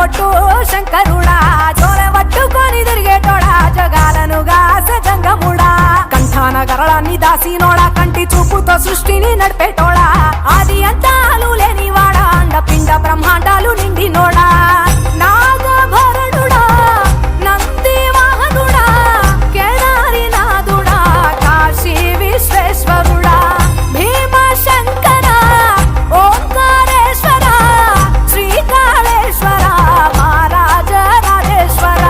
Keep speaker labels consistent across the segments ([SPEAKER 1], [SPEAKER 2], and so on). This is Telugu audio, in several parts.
[SPEAKER 1] అడ్డబొట్టు శంకరుడా జోలె పట్టుకొని తిరిగేటోడా జగాలను గాసె జంగముడా కంఠాన గరళాన్ని దాసినోడా కంటి చూపుతో సృష్టిని నడిపేటోడా ఆది అంతాలు లేనివాడా అండపిండ బ్రహ్మాండాలు నిండినోడా నాగభరణుడా నంది వాహనుడా కేదారి నాథుడా కాశీ విశ్వేశ్వరుడా భీమ శంకర ఓంకారేశ్వర శ్రీకాళేశ్వర మహారాజ రాజేశ్వర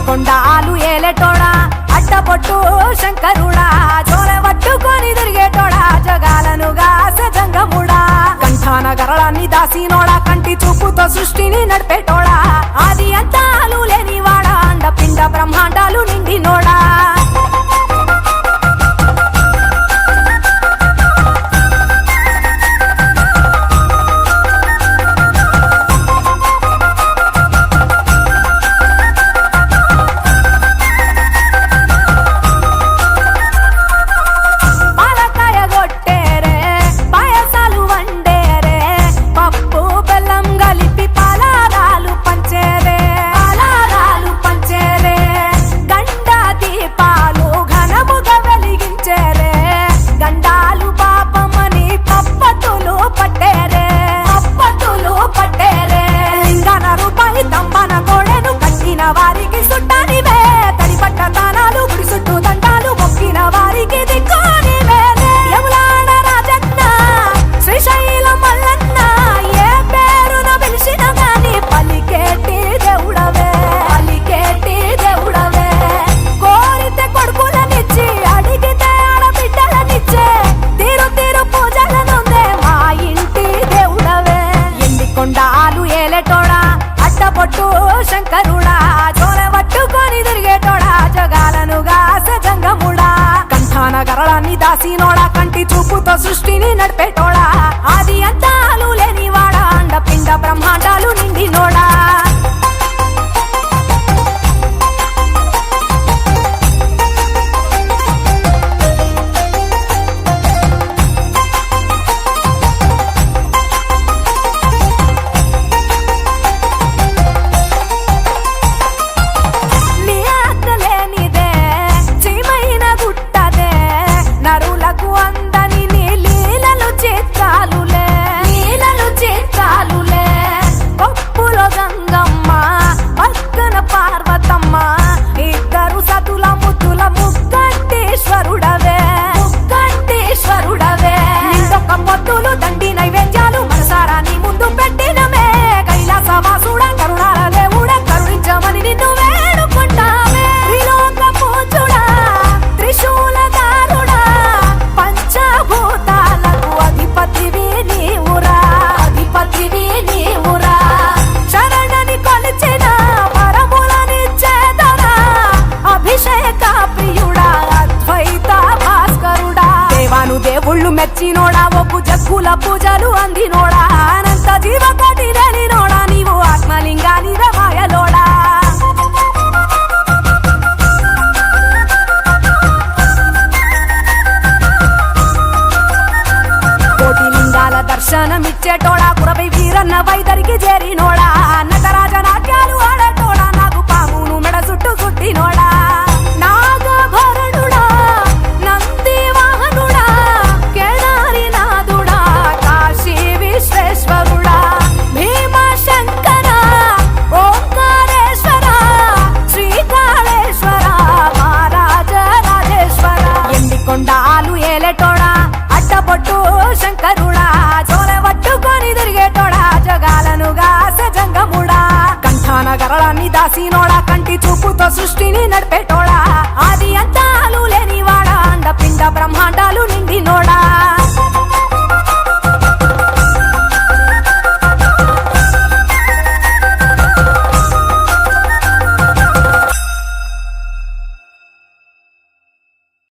[SPEAKER 1] కొండాలు ఏలేటోడా అడ్డబొట్టు శంకరుడా జోలె పట్టుకొని తిరిగేటోడా జగాలను గాసె జంగముడా కంఠాన గరళాన్ని దాసినోడా కంటి చూపుతో సృష్టిని నడిపేటోడా ఆది అంతాలు లేనివాడా అండపిండ బ్రహ్మాండాలు నిండినోడా వారికి సుట్టానివే తడిపట్ట తానాలు గుడి చుట్టూ దండాలు మొక్కిన వారికి దిక్కునివే యములాడ రాజన్న శ్రీశైల మల్లన్న ఏ పేరున పిలిచిన గాని పలికేటి దేవుడవే కోరితే కొడుకులనిచ్చి అడిగితే ఆడబిడ్డలనిచ్చే తీరు తీరు పూజలనుందే మా ఇంటి దేవుడవే ఎండి కొండాలు ఏలేటోడా అడ్డబొట్టు శంకరుడా జోలె పట్టుకొని తిరిగేటోడా జగాలను గాసె జంగముడా కంఠాన గరళాన్ని దాసినోడా కంటి చూపుతో సృష్టిని నడిపేటోడా ఆది అంతాలు లేనివాడా అండపిండ బ్రహ్మాండాలు నిండినోడా దేవుళ్ళు మెచ్చినోడా ఒప్పు జగ్గుల పూజలు అందినోడా అనంత జీవకోటి లేనినోడా నీవు ఆత్మలింగాని మాయలోడా కోటి లింగాల దర్శనమిచ్చేటోడా కురవై వీరన్న వైదరికి చేరినోడా నటరాజ నాట్యాలు ఆడేటోడా నాకు పామును మెడ చుట్టూ కుట్టినోడా నాగభరణుడా నంది వాహనుడా కేదారి నాథుడా కాశీ విశ్వేశ్వరుడా భీమ శంకర ఓంకారేశ్వర శ్రీకాళేశ్వర మహారాజ రాజేశ్వర ఎండి కొండాలు ఏలేటోడా అడ్డబొట్టు శంకరుడా జోలె పట్టుకొని తిరిగేటోడా జగాలను గాసె జంగముడా కంఠాన గరళాన్ని దాసినోడా కంటి చూపుతో సృష్టిని నడిపే